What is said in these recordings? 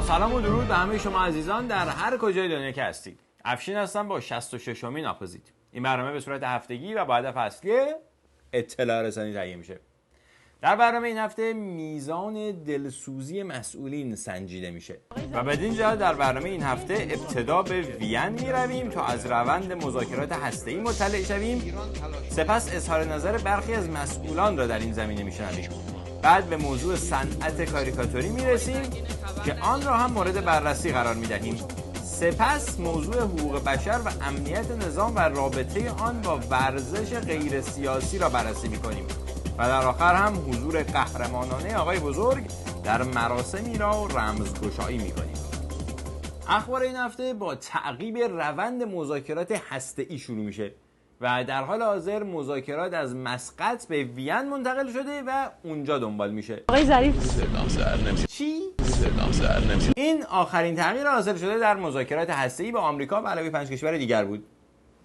سلام و درود به همه شما عزیزان در هر کجای دنیا که هستید. افشین هستم با 66مین آپوزیت. این برنامه به صورت هفتگی و با هدف اصلی اطلاع رسانی تهیه میشه. در برنامه این هفته میزان دلسوزی مسئولین سنجیده میشه و بدین جهت در برنامه این هفته ابتدا به وین میرویم تا از روند مذاکرات هسته‌ای مطلع شویم، سپس اظهار نظر برخی از مسئولان را در این زمینه میشنویم. بعد به موضوع صنعت کاریکاتوری میرسیم که آن را هم مورد بررسی قرار میدهیم. سپس موضوع حقوق بشر و امنیت نظام و رابطه آن با ورزش غیر سیاسی را بررسی میکنیم و در آخر هم حضور قهرمانانه آقای بزرگ در مراسمی را رمزگشایی میکنیم. اخبار این هفته با تعقیب روند مذاکرات هسته‌ای شروع میشه و در حال حاضر مذاکرات از مسقط به وین منتقل شده و اونجا دنبال میشه. آقای ظریف چی؟ این آخرین تغییر حاصل شده در مذاکرات هسته‌ای با آمریکا به علاوه 5 کشور دیگر بود.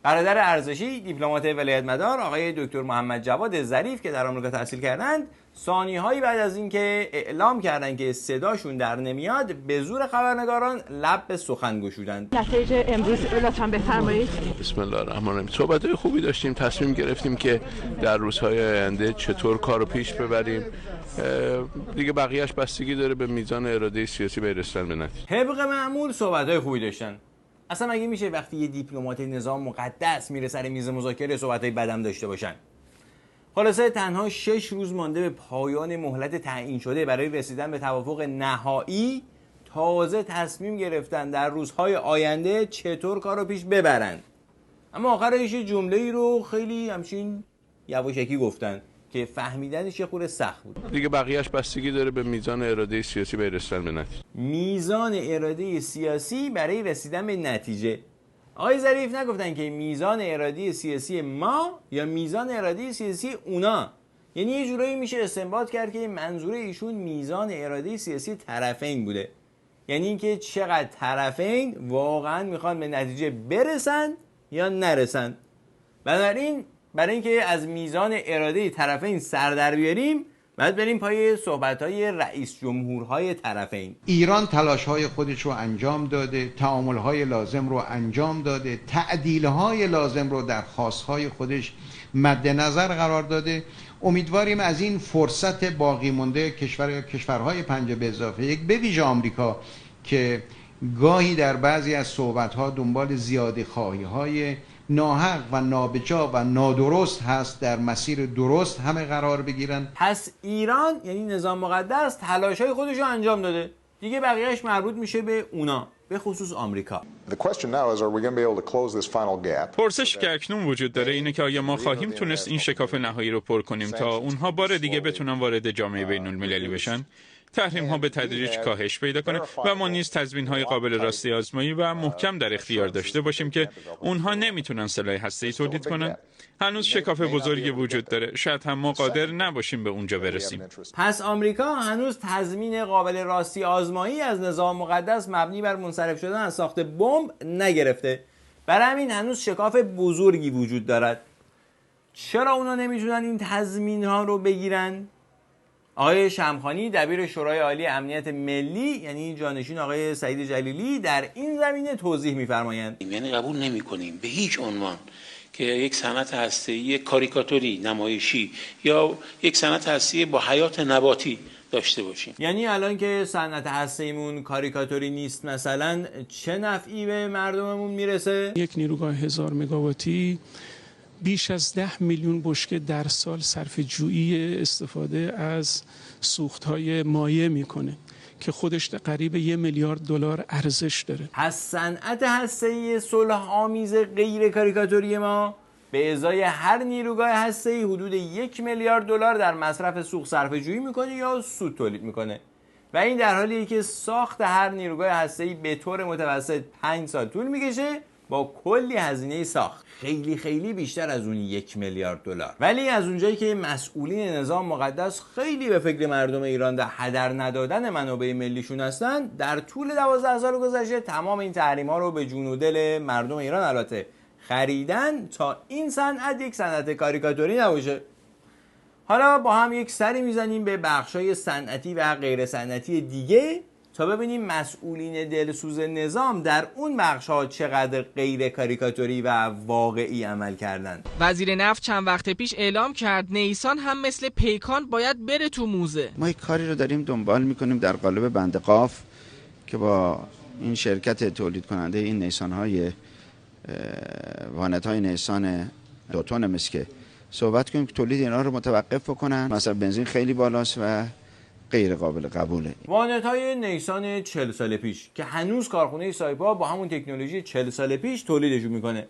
برادر ارزشی دیپلمات ولایت مدار آقای دکتر محمد جواد ظریف که در آمریکا تحصیل کردند، ثانیه‌هایی بعد از اینکه اعلام کردند که صداشون در نمیاد، به زور خبرنگاران لب به سخن گشودند. نتایج امروز لطفاً بفرمایید. بسم الله الرحمن الرحیم. صحبت‌های خوبی داشتیم، تصمیم گرفتیم که در روزهای آینده چطور کارو پیش ببریم. دیگه بقیه‌اش بستگی داره به میزان اراده سیاسی برسن به نتیجه. طبق معمول صحبت‌های خوبی داشتن. اصلا مگه میشه وقتی یه دیپلمات نظام مقدس میره سر میز مذاکره صحبت‌های بدم داشته باشن؟ خلاصه تنها 6 روز مانده به پایان مهلت تعیین شده برای رسیدن به توافق نهایی، تازه تصمیم گرفتن در روزهای آینده چطور کارو پیش ببرن. اما آخرش جمله‌ای رو خیلی همچین یواشکی گفتن که فهمیدنش یه خورده سخت بود. دیگه بقیه‌اش بستگی داره به میزان اراده سیاسی برسن به نتیجه. میزان اراده سیاسی برای رسیدن به نتیجه. آقای ظریف نگفتن که میزان اراده سیاسی ما یا میزان اراده سیاسی اونا. یعنی یه جورایی میشه استنباط کرد که منظور ایشون میزان اراده سیاسی طرفین بوده. یعنی اینکه چقدر طرفین واقعا میخوان به نتیجه برسن یا نرسن. بنابراین برای اینکه از میزان اراده طرفین سر در بیاریم، بعد بریم پای صحبت‌های رئیس جمهورهای طرفین. ایران تلاش‌های خودش رو انجام داده، تعامل‌های لازم رو انجام داده، تعدیل‌های لازم رو در خواست‌های خودش مد نظر قرار داده. امیدواریم از این فرصت باقی مونده کشورهای 5+1 به ویژه آمریکا که گاهی در بعضی از صحبت‌ها دنبال زیادخواهی‌های ناحق و نابجا و نادرست هست، در مسیر درست همه قرار بگیرن. پس ایران یعنی نظام مقدس تلاش‌های خودش رو انجام داده، دیگه بقیه‌اش مربوط میشه به اونا، به خصوص آمریکا. پرسش که اکنون وجود داره اینه که آیا ما خواهیم تونست این شکاف نهایی رو پر کنیم تا اونها بار دیگه بتونن وارد جامعه بین‌المللی بشن؟ تحریم ها به تدریج کاهش پیدا کنه و ما نیز تضمین های قابل راستی آزمایی و محکم در اختیار داشته باشیم که اونها نمیتونن سلاح هسته‌ای تولید کنن. هنوز شکاف بزرگی وجود داره، شاید هم ما قادر نباشیم به اونجا برسیم. پس آمریکا هنوز تضمین قابل راستی آزمایی از نظام مقدس مبنی بر منصرف شدن از ساخت بمب نگرفته. برای همین هنوز شکاف بزرگی وجود دارد. چرا اونا نمیتونن این تضمین ها رو بگیرن؟ آقای شمخانی دبیر شورای عالی امنیت ملی یعنی جانشین آقای سعید جلیلی در این زمینه توضیح می‌فرمایند. یعنی قبول نمی‌کنیم به هیچ عنوان که یک صنعت هسته‌ای کاریکاتوری نمایشی یا یک صنعت هسته‌ای با حیات نباتی داشته باشیم. یعنی الان که صنعت هسته‌ایمون کاریکاتوری نیست، مثلا چه نفعی به مردممون میرسه؟ یک نیروگاه 1000 مگاواتی بیش از 10 میلیون بشکه در سال صرف جویی استفاده از سوخت‌های مایع میکنه که خودش قریب 1 میلیارد دلار ارزش داره. پس صنعت هسته‌ای صلح آمیز غیر کاریکاتوری ما به ازای هر نیروگاه هسته‌ای حدود 1 میلیارد دلار در مصرف سوخت صرفه‌جویی میکنه یا سود تولید میکنه و این در حالیه که ساخت هر نیروگاه هسته‌ای به طور متوسط 5 سال طول میکشه با کلی هزینه ساخت، خیلی بیشتر از اون 1 میلیارد دلار. ولی از اونجایی که مسئولین نظام مقدس خیلی به فکر مردم ایران در هدر ندادن منابع ملیشون هستن، در طول 12 سال گذشته تمام این تحریم‌ها رو به جون و دل مردم ایران البته خریدن تا این صنعت یک صنعت کاریکاتوری نباشه. حالا با هم یک سری میزنیم به بخشای صنعتی و غیر صنعتی دیگه تا ببینیم مسئولین دلسوز نظام در اون بخش‌ها چقدر غیر کاریکاتوری و واقعی عمل کردند. وزیر نفت چند وقت پیش اعلام کرد نیسان هم مثل پیکان باید بره تو موزه. ما یک کاری رو داریم دنبال میکنیم در قالب بند قاف که با این شرکت تولید کننده این نیسان‌های وانت‌های نیسان 2 تن مسکه صحبت کنیم که تولید اینا رو متوقف بکنن. مثلا بنزین خیلی بالاست و غیر قابل قبوله. وانت‌های نیسان 40 سال پیش که هنوز کارخونه سایپا با همون تکنولوژی 40 سال پیش تولیدشون میکنه.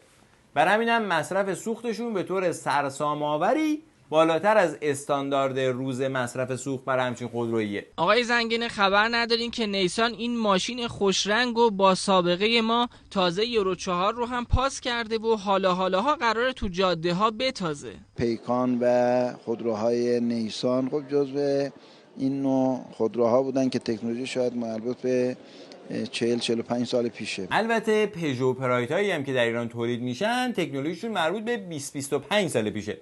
برای همینم مصرف سوختشون به طور سرسام‌آوری بالاتر از استاندارد روز مصرف سوخت برای همچین خودروییه. آقای زنگنه خبر ندارین که نیسان این ماشین خوشرنگ و با سابقه ما تازه یورو 4 رو هم پاس کرده و حالاها قراره تو جاده ها بتازه. پیکان و خودروهای نیسان خب جزو این نوع خودروها بودن که تکنولوژی شاید مربوط به 40-45 سال پیشه. البته پژو پرایت هایی هم که در ایران تولید میشن تکنولوژیشون مربوط به 20-25 سال پیشه.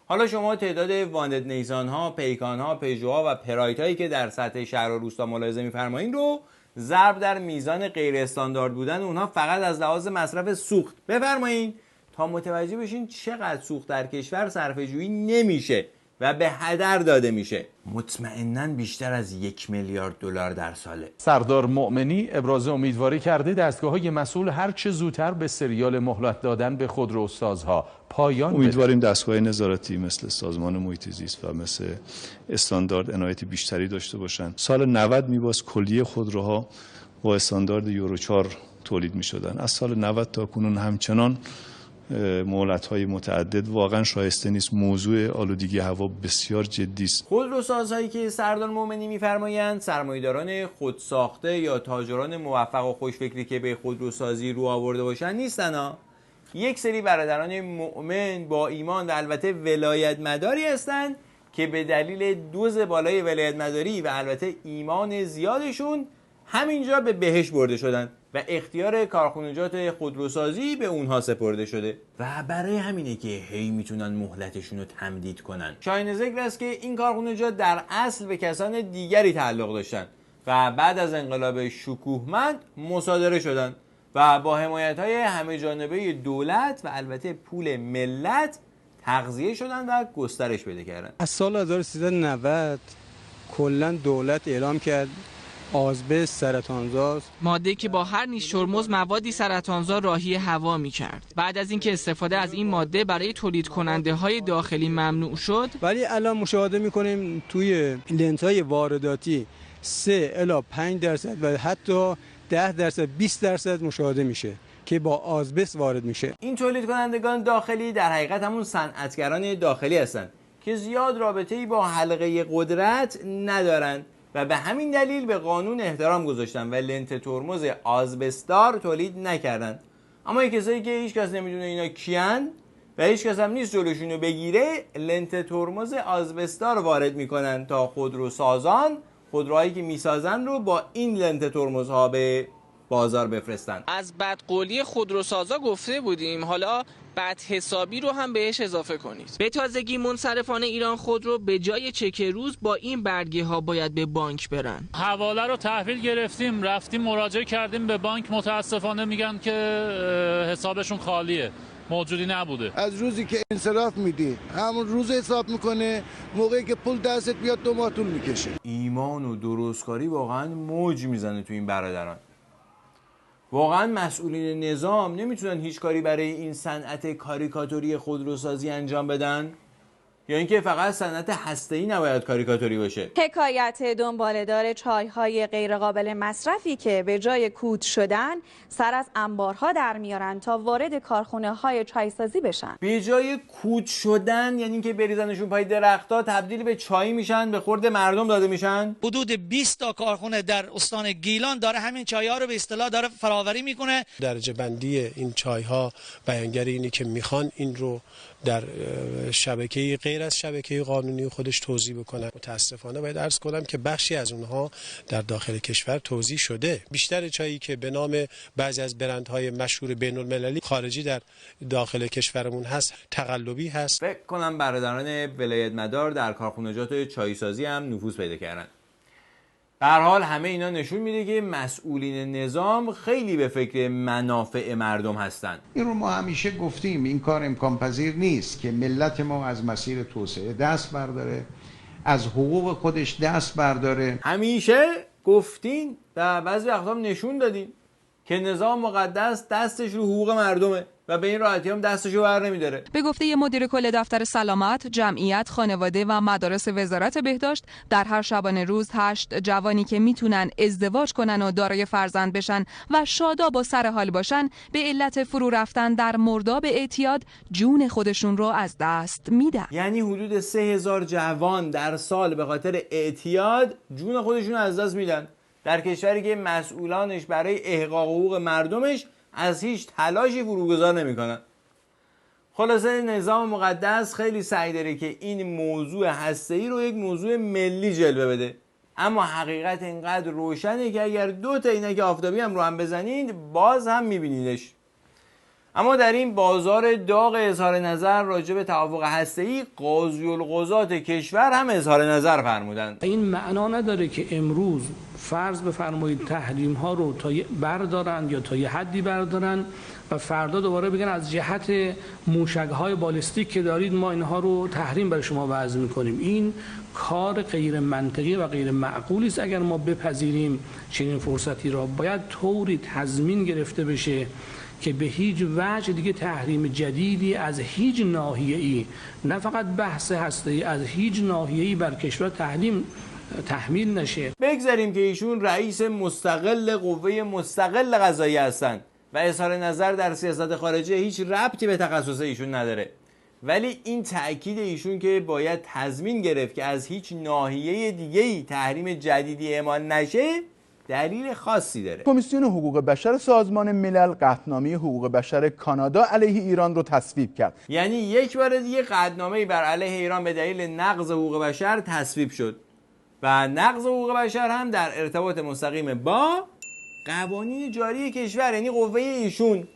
حالا شما تعداد واندد نیسان ها، پیکان ها، پژو ها و پرایت هایی که در سطح شهر و روستا ملاحظه می‌فرمایید رو ضرب در میزان غیر استاندارد بودن اونها فقط از لحاظ مصرف سوخت بفرمایید تا متوجه بشین چقدر سوخت در کشور صرفه‌جویی نمیشه و به هدر داده میشه. مطمئناً بیشتر از 1 میلیارد دلار در ساله. سردار مؤمنی ابراز امیدواری کرده دستگاه‌های مسئول هر چه زودتر به سریال مهلت دادن به خودروسازها پایان بده. امیدواریم دستگاه نظارتی مثل سازمان محیط زیست و مثل استاندارد عنایت بیشتری داشته باشند. سال 90 میباز کلیه خودروها با استاندارد یورو 4 تولید میشدن. از سال 90 تا کنون همچنان مهلت‌های متعدد واقعا شایسته نیست. موضوع آلودگی هوا بسیار جدی است. خودروسازهایی که سردار مؤمنی می‌فرمایند سرمایه‌داران خودساخته یا تاجران موفق و خوشفکری که به خودروسازی رو آورده باشن نیستن ها. یک سری برادران مؤمن با ایمان و البته ولایت مداری هستند که به دلیل دوز بالای ولایت مداری و البته ایمان زیادشون همینجا به بهشت برده شدن و اختیار کارخانجات خودروسازی به اونها سپرده شده و برای همینه که هی میتونن مهلتشون رو تمدید کنن. شایان ذکر است که این کارخانجات در اصل به کسان دیگری تعلق داشتن و بعد از انقلاب شکوهمند مصادره شدن و با حمایت‌های همه جانبه دولت و البته پول ملت تغذیه شدن و گسترش پیدا کردن. از سال 1390 کلا دولت اعلام کرد آزبست سرطانزاست، ماده که با هر نیش ترمز موادی سرطانزا راهی هوا می‌کرد. بعد از اینکه استفاده از این ماده برای تولید کننده های داخلی ممنوع شد، ولی الان مشاهده می‌کنیم توی لنزهای وارداتی 3 الی 5% و حتی 10% 20% مشاهده میشه که با آزبست وارد میشه. این تولید کنندگان داخلی در حقیقت همون صنعتگران داخلی هستند که زیاد رابطه‌ای با حلقه قدرت ندارند و به همین دلیل به قانون احترام گذاشتن و لنت ترمز آزبستدار تولید نکردن. اما این کسایی که هیچ کس نمیدونه اینا کیان و هیچ کس هم نیست جلوشون رو بگیره، لنت ترمز آزبستدار وارد میکنن تا خودروسازان خودروهایی که میسازن رو با این لنت ترمزها به بازار بفرستن. از بدقولی خودروسازا گفته بودیم، حالا بد حسابی رو هم بهش اضافه کنید. به تازگی منصرفان ایران خودرو به جای چک روز با این برگه ها باید به بانک برن. حواله رو تحویل گرفتیم، رفتیم مراجعه کردیم به بانک، متاسفانه میگن که حسابشون خالیه، موجودی نبوده. از روزی که انصراف میدی همون روز حساب میکنه، موقعی که پول دستت بیاد 2 ماه طول میکشه. ایمان و درستکاری واقعا موج میزنه تو این برادران. واقعا مسئولین نظام نمیتونن هیچ کاری برای این صنعت کاریکاتوری خودروسازی انجام بدن؟ یا اینکه فقط صنعت هسته‌ای نباید کاریکاتوری باشه؟ حکایت دنباله‌دار چای‌های غیرقابل مصرفی که به جای کود شدن سر از انبارها در میارن تا وارد کارخونه‌های چایسازی بشن. به جای کود شدن یعنی که بریزنشون پای درخت‌ها تبدیل به چای میشن، به خورد مردم داده میشن؟ حدود 20 تا کارخونه در استان گیلان داره همین چای‌ها رو به اصطلاح داره فراوری میکنه. درجه بندی این چای‌ها بیانگر اینه که میخوان این رو در شبکه‌ای غیر از شبکه قانونی خودش توزیع بکنن. متاسفانه باید عرض کنم که بخشی از اونها در داخل کشور توزیع شده. بیشتر چایی که به نام بعضی از برندهای مشهور بین‌المللی خارجی در داخل کشورمون هست تقلبی هست. فکر کنم برادران ولایت مدار در کارخانجات چایسازی هم نفوذ پیدا کردن. به هر حال همه اینا نشون میده که مسئولین نظام خیلی به فکر منافع مردم هستن. این رو ما همیشه گفتیم، این کار امکان پذیر نیست که ملت ما از مسیر توسعه دست برداره، از حقوق خودش دست برداره. همیشه گفتین و بعضی وقتا هم نشون دادین که نظام مقدس دستش رو حقوق مردمه و به این راحتی هم دستشو بر نمیداره. به گفته مدیر کل دفتر سلامت، جمعیت، خانواده و مدارس وزارت بهداشت، در هر شبانه روز 8 جوانی که میتونن ازدواج کنن و دارای فرزند بشن و شاداب و سر حال باشن، به علت فرو رفتن در مرداب اعتیاد جون خودشون رو از دست میدن. یعنی حدود 3000 جوان در سال به خاطر اعتیاد جون خودشون رو از دست میدن، در کشوری که مسئولانش برای احقاق حقوق مردمش از هیچ تلاشی فروگذار نمی‌کنن. خلاصه نظام مقدس خیلی سعی داره که این موضوع هسته‌ای رو یک موضوع ملی جلوه بده، اما حقیقت اینقدر روشنه که اگر 2 تا عینک آفتابی هم رو هم بزنید باز هم می‌بینیدش. اما در این بازار داغ اظهار نظر راجع به توافق هسته‌ای، قاضی القضات کشور هم اظهار نظر فرمودند. این معنا نداره که امروز فرض بفرمایید تحریم ها رو تا بردارن یا تا یه حدی بردارن و فردا دوباره بگن از جهت موشک های بالستیک که دارید ما اینها رو تحریم برای شما وضع میکنیم. این کار غیر منطقی و غیر معقولی است. اگر ما بپذیریم چنین فرصتی را، باید طوری تضمین گرفته بشه که به هیچ وجه دیگه تحریم جدیدی از هیچ ناحیه‌ای، نه فقط بحث هسته‌ای، از هیچ ناحیه‌ای بر کشور تحمیل نشه. بگذاریم که ایشون رئیس مستقل قوه مستقل قضایی هستند و اظهار نظر در سیاست خارجی هیچ ربطی به تخصص ایشون نداره، ولی این تأکید ایشون که باید تضمین گرفت که از هیچ ناحیه دیگه‌ای تحریم جدیدی اعمال نشه دلیل خاصی داره. کمیسیون حقوق بشر سازمان ملل قطعنامه حقوق بشر کانادا علیه ایران رو تصویب کرد. یعنی یک بار دیگه قطعنامه‌ای بر علیه ایران به دلیل نقض حقوق بشر تصویب شد و نقض حقوق بشر هم در ارتباط مستقیم با قوانین جاری کشور، یعنی قوه ایشون.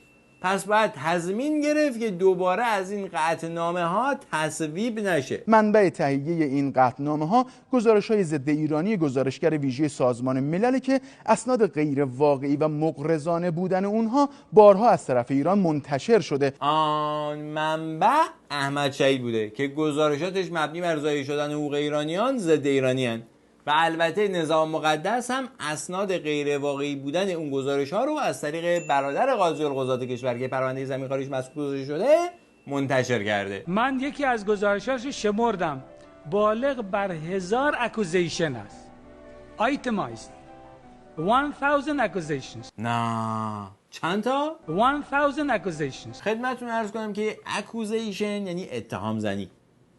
پس باید تضمین گرفت که دوباره از این قطعنامه ها تصویب نشه. منبع تهیه این قطعنامه ها گزارش‌های ضد ایرانی گزارشگر ویژه سازمان ملل که اسناد غیر واقعی و مغرضانه بودن اونها بارها از طرف ایران منتشر شده. آن منبع احمد شهید بوده که گزارشاتش مبنی بر ضایع شدن حقوق ایرانیان ضد ایرانیان و البته نظام مقدس هم اسناد غیر واقعی بودن اون گزارش ها رو از طریق برادر قاضی القضات کشور که پرونده زمین خواریش مسئول شده منتشر کرده. من یکی از گزارشاشو شمردم، بالغ بر 1000 اکوزیشن است. ایتمایزد 1000 اکوزیشنز. نه چند تا؟ 1000 اکوزیشنز. خدمتتون عرض کنم که اکوزیشن یعنی اتهام زنی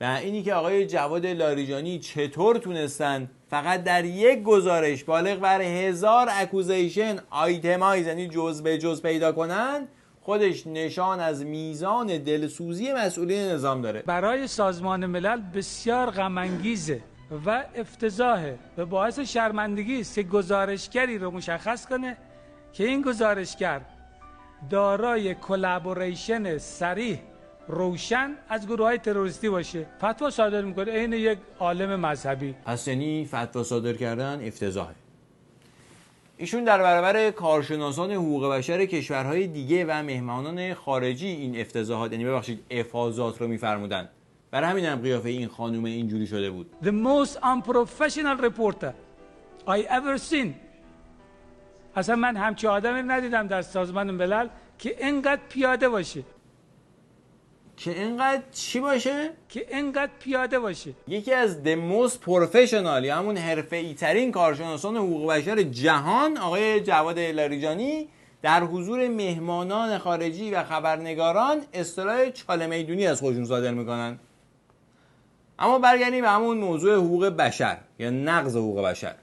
و اینی که آقای جواد لاریجانی چطور تونستن فقط در یک گزارش بالغ بر 1000 اکوزیشن آیتمایز یعنی جز به جز پیدا کنن، خودش نشان از میزان دلسوزی مسئولین نظام داره. برای سازمان ملل بسیار غم انگیزه و افتضاحه و باعث شرمندگی است که گزارشگری رو مشخص کنه که این گزارشگر دارای کلابوریشن صریح روشن از گروه‌های تروریستی باشه، فتوا صادر میکنه عین یک عالم مذهبی. پس یعنی فتوا صادر کردن افتضاحه. ایشون در برابر کارشناسان حقوق بشر کشورهای دیگه و مهمانان خارجی این افتضاحات، یعنی ببخشید افاضات رو میفرمودن. برای همین هم قیافه این خانم اینجوری شده بود. The most unprofessional reporter I ever seen. اصلا من همچین آدمی ندیدم در سازمان ملل که اینقدر پیاده باشه. که اینقدر چی باشه؟ که اینقدر پیاده باشه. یکی از the most professional یا همون حرفه‌ای ترین کارشناسان حقوق بشر جهان آقای جواد لاریجانی در حضور مهمانان خارجی و خبرنگاران اصطلاح چاله میدونی از خودشون صادر میکنن. اما برگردیم به همون موضوع حقوق بشر یا نقض حقوق بشر.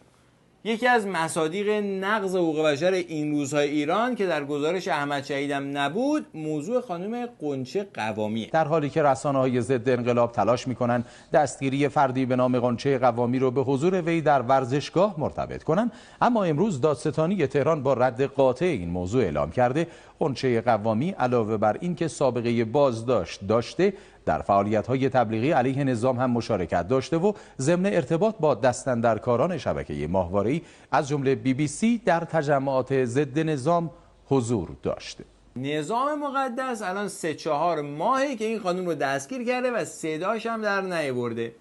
یکی از مصادیق نقض حقوق بشر این روزهای ایران که در گزارش احمد شهیدم نبود، موضوع خانم قنچه قوامیه. در حالی که رسانه‌های ضد انقلاب تلاش می‌کنند دستگیری فردی به نام قنچه قوامی رو به حضور وی در ورزشگاه مرتبط کنند، اما امروز دادستانی تهران با رد قاطع این موضوع اعلام کرده قنچه قوامی علاوه بر این که سابقه بازداشت داشته، در فعالیت‌های تبلیغی علیه نظام هم مشارکت داشته و ضمن ارتباط با دستاندرکاران شبکه ماهواره باره‌ای از جمله BBC در تجمعات ضد نظام حضور داشت. نظام مقدس الان 3-4 ماهه که این خانم رو دستگیر کرده و صداش هم در نیاورده.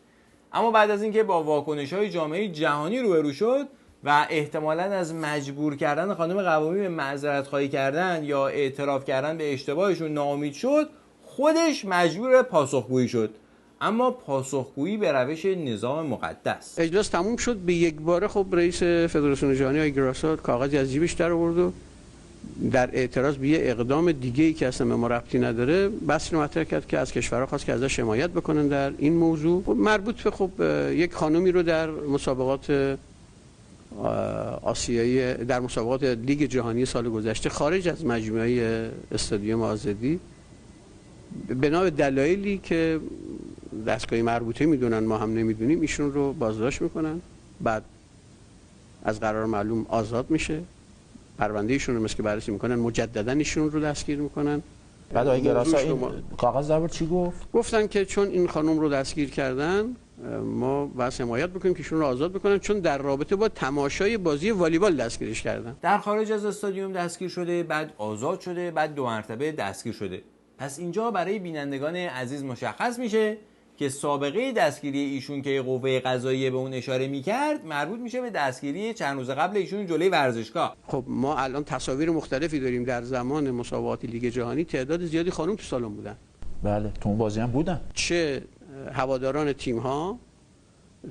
اما بعد از اینکه با واکنش‌های جامعه جهانی روبرو شد و احتمالاً از مجبور کردن خانم قوامی به معذرت خواهی کردن یا اعتراف کردن به اشتباهشون ناامید شد، خودش مجبور به پاسخگویی شد. اما پاسخگویی به روش نظام مقدس. اجلاس تموم شد، به یک باره خب رئیس فدراسیون جهانی آقای گراسات کاغذی از جیبش در آورد و در اعتراض به یه اقدام دیگه‌ای که اصلا به ما ربطی نداره بحثی رو مطرح کرد که از کشورها خواست که ازش حمایت بکنن در این موضوع. مربوط به خب یک خانومی رو در مسابقات آسیایی، در مسابقات لیگ جهانی سال گذشته خارج از مجموعه استادیوم آزادی بنا به دلایلی که دستگاه مربوطه میدونن ما هم نمیدونیم ایشون رو بازداشت میکنن، بعد از قرار معلوم آزاد میشه، پرونده ایشون رو مثل که بررسی میکنن، مجددا ایشون رو دستگیر میکنن. بعد آقای گراسا این کاغذ در چی گفت؟ گفتن که چون این خانم رو دستگیر کردن ما باید حمایت بکنیم که ایشون رو آزاد بکنن، چون در رابطه با تماشای بازی والیبال دستگیرش کردن. در خارج از استادیوم دستگیر شده، بعد آزاد شده، بعد 2 مرتبه دستگیر شده. پس اینجا برای بینندگان عزیز مشخص میشه که سابقه دستگیری ایشون که قوه قضاییه به اون اشاره میکرد مربوط میشه به دستگیری چند روز قبل ایشون جلوی ورزشگاه. خب ما الان تصاویر مختلفی داریم. در زمان مسابقات لیگ جهانی تعداد زیادی خانم تو سالن بودن. بله، تو اون بازی هم بودن. چه هواداران تیم ها،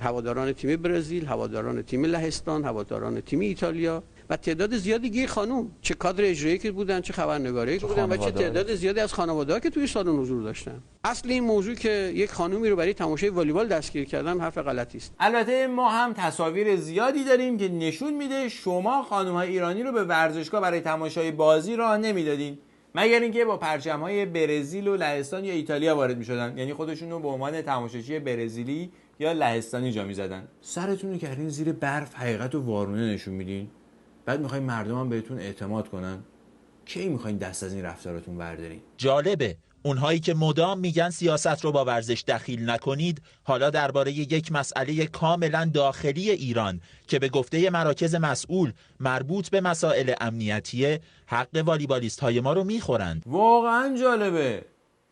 هواداران تیم برزیل، هواداران تیم لهستان، هواداران تیم ایتالیا و تعداد زیادی دیگه خانم، چه کادر اجرایی که بودن، چه خبرنگاری که بودن و چه تعداد زیادی از خانواده‌ها که توی سالن حضور داشتن. اصل این موضوع که یک خانومی رو برای تماشای والیبال دستگیر کردن حرف غلطی است. البته ما هم تصاویر زیادی داریم که نشون میده شما خانم‌های ایرانی رو به ورزشگاه برای تماشای بازی راه نمیدادین، مگر اینکه با پرچم‌های برزیل و لهستان یا ایتالیا وارد می‌شدن، یعنی خودشون رو به عنوان تماشاچی برزیلی یا لهستانی جا می‌زدن. سرتون رو کردین زیر برف، حقیقت و وارونه نشون میدین. بعد میخواین مردم هم بهتون اعتماد کنن؟ کی میخواین دست از این رفتارتون بردارین؟ جالبه اونهایی که مدام میگن سیاست رو با ورزش دخیل نکنید، حالا درباره یک مسئله کاملا داخلی ایران که به گفته مراکز مسئول مربوط به مسائل امنیتیه، حق والیبالیست های ما رو میخورند. واقعا جالبه.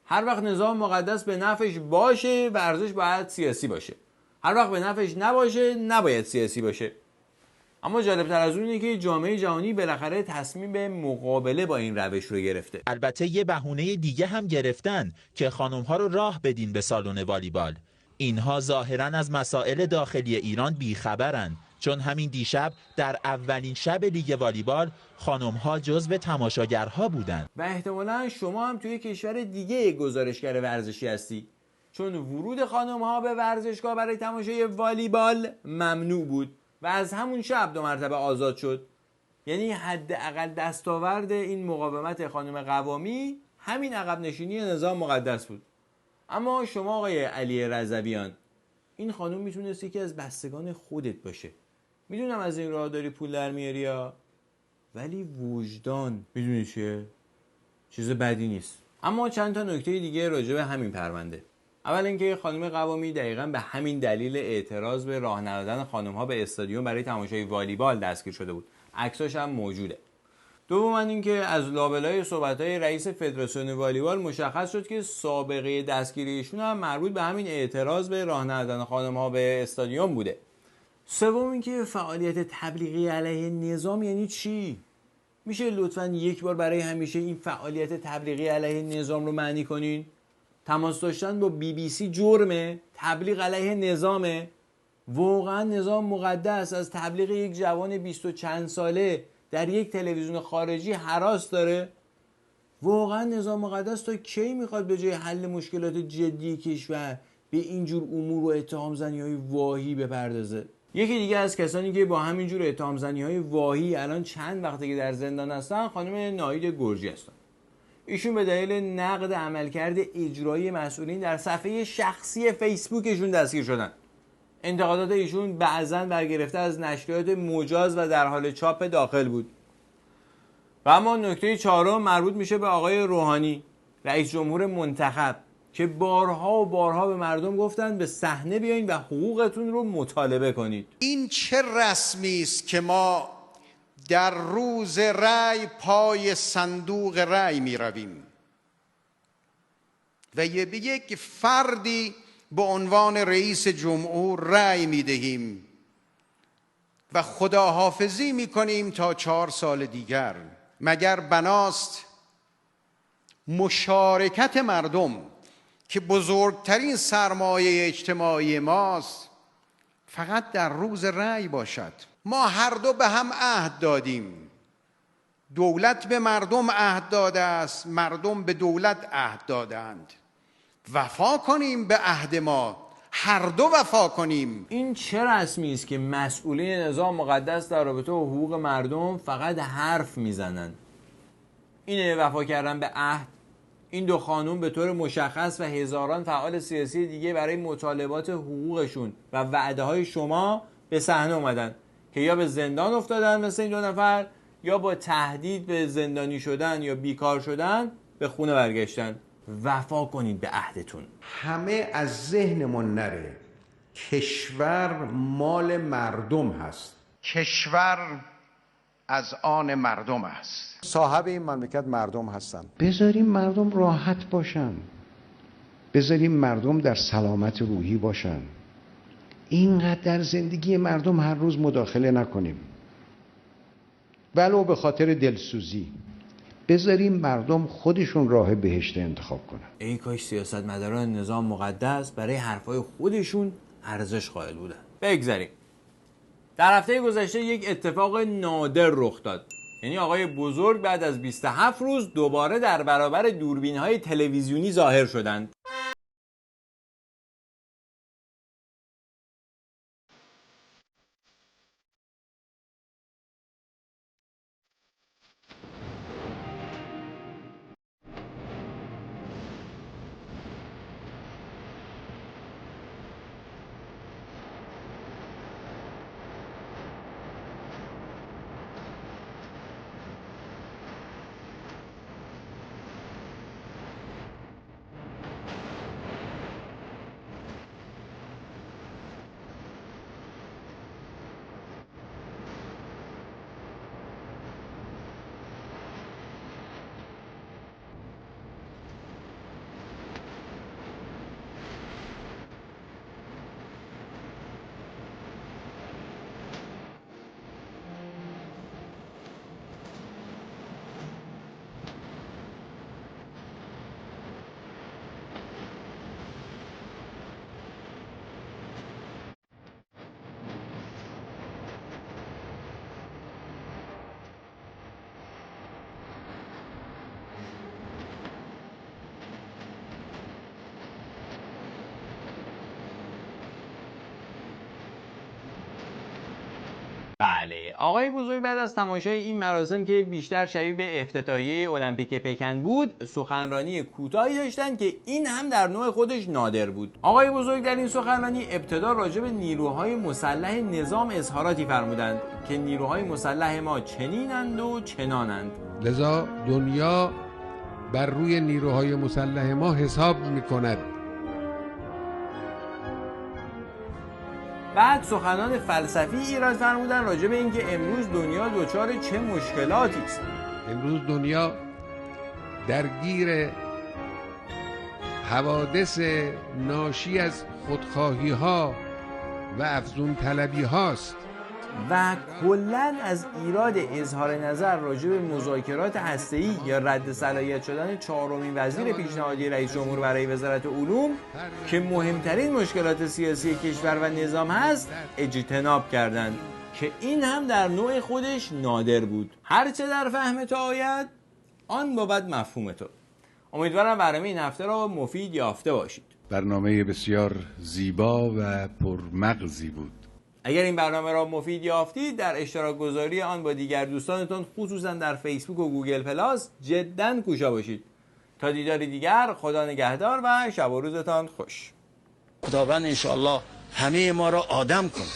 هر وقت نظام مقدس به نفعش باشه، ورزش باید سیاسی باشه. هر وقت به نفعش نباشه، نباید سیاسی باشه. اما جالبتر از اون اینه که جامعه جهانی بالاخره تصمیم به مقابله با این روش رو گرفته. البته یه بهونه دیگه هم گرفتن که خانم‌ها رو راه بدین به سالن والیبال. اینها ظاهراً از مسائل داخلی ایران بیخبرن، چون همین دیشب در اولین شب لیگ والیبال خانم‌ها جزو تماشاگرها بودن. و احتمالاً شما هم توی کشور دیگه گزارشگر ورزشی هستی، چون ورود خانم‌ها به ورزشگاه برای تماشای والیبال ممنوع بود و از همون شب 2 مرتبه آزاد شد. یعنی حداقل دستاورد این مقاومت خانم قوامی همین عقب نشینی نظام مقدس بود. اما شما آقای علی رضویان، این خانم میتونست یکی از بستگان خودت باشه. میدونم از این راه داری پول در میاری ها، ولی وجدان میدونی چیه؟ چیز بدی نیست. اما چند تا نکته دیگه راجع به همین پرونده. اول اینکه خانم قوامی دقیقاً به همین دلیل اعتراض به راه ندادن خانم‌ها به استادیوم برای تماشای والیبال دستگیر شده بود. عکساش هم موجوده. دوم اینکه از لابلای صحبت‌های رئیس فدراسیون والیبال مشخص شد که سابقه دستگیری ایشون هم مربوط به همین اعتراض به راه ندادن خانم‌ها به استادیوم بوده. سوم اینکه فعالیت تبلیغی علیه نظام یعنی چی؟ میشه لطفاً یک بار برای همیشه این فعالیت تبلیغی علیه نظام رو معنی کنین؟ تماس داشتن با BBC جرمه؟ تبلیغ علیه نظامه؟ واقعا نظام مقدس از تبلیغ یک جوان 20 و چند ساله در یک تلویزیون خارجی هراس داره؟ واقعا نظام مقدس تا کی میخواد به جای حل مشکلات جدی کشور به اینجور امور و اتهام زنی‌های واهی بپردازه؟ یکی دیگه از کسانی که با همینجور اتهام زنی‌های واهی الان چند وقته که در زندان هستن خانم ناهید گرجی هستن. ایشون به دلیل نقد عملکرد اجرایی مسئولین در صفحه شخصی فیسبوکشون دستگیر شدن. انتقادات ایشون بعضاً برگرفته از نشریات مجاز و در حال چاپ داخل بود. و اما نکته چهارم مربوط میشه به آقای روحانی، رئیس جمهور منتخب. که بارها و بارها به مردم گفتن به صحنه بیاین و حقوقتون رو مطالبه کنید. این چه رسمی است که ما در روز رأی پای صندوق رأی می رویم و به یک فردی به عنوان رئیس جمهور رأی می دهیم و خداحافظی می کنیم تا 4 سال دیگر. مگر بناست مشارکت مردم که بزرگترین سرمایه اجتماعی ماست فقط در روز رأی باشد؟ ما هر دو به هم عهد دادیم. دولت به مردم عهد داده است، مردم به دولت عهد دادند. وفا کنیم به عهد ما، هر دو وفا کنیم. این چه رسمی است که مسئولین نظام مقدس در رابطه با حقوق مردم فقط حرف میزنن؟ اینه وفا کردن به عهد؟ این دو خانوم به طور مشخص و هزاران فعال سیاسی دیگه برای مطالبات حقوقشون و وعده های شما به صحنه اومدن که یا به زندان افتادن مثل این 2 نفر، یا با تهدید به زندانی شدن یا بیکار شدن به خونه برگشتن. وفا کنید به عهدتون. همه از ذهنمون نره، کشور مال مردم هست، کشور از آن مردم است. صاحب این مملکت مردم هستن. بذاریم مردم راحت باشن، بذاریم مردم در سلامت روحی باشن. اینقدر در زندگی مردم هر روز مداخله نکنیم ولو به خاطر دلسوزی. بذاریم مردم خودشون راه بهشت انتخاب کنن. این کاش سیاستمداران نظام مقدس برای حرفای خودشون ارزش قائل بودن. بگذاریم. در هفته گذشته یک اتفاق نادر رخ داد. یعنی آقای بزرگ بعد از 27 روز دوباره در برابر دوربین‌های تلویزیونی ظاهر شدند. بله، آقای بزرگ بعد از تماشای این مراسم که بیشتر شبیه به افتتاحیه المپیک پکن بود، سخنرانی کوتاهی داشتن که این هم در نوع خودش نادر بود. آقای بزرگ در این سخنرانی ابتدا راجع به نیروهای مسلح نظام اظهاراتی فرمودند که نیروهای مسلح ما چنینند و چنانند. لذا دنیا بر روی نیروهای مسلح ما حساب می‌کند. بعد سخنان فلسفی ایراد فرمودن راجع به اینکه امروز دنیا دچار چه مشکلاتی است. امروز دنیا درگیر حوادث ناشی از خودخواهی ها و افزون طلبی هاست و کلاً از ایراد اظهار نظر راجع به مذاکرات هسته‌ای یا رد صلاحیت شدن 4مین وزیر پیشنهادی رئیس جمهور برای وزارت علوم که مهمترین مشکلات سیاسی کشور و نظام هست اجتناب کردند که این هم در نوع خودش نادر بود. هرچه در فهم تو آید آن بود مفهوم تو. امیدوارم برنامه این هفته را مفید یافته باشید. برنامه بسیار زیبا و پرمغزی بود. اگر این برنامه را مفید یافتید در اشتراک گذاری آن با دیگر دوستانتون خصوصا در فیسبوک و گوگل پلاس جداً کوشا باشید. تا دیداری دیگر خدا نگهدار و شب و روزتان خوش. خداوند انشاءالله همه ما را آدم کن.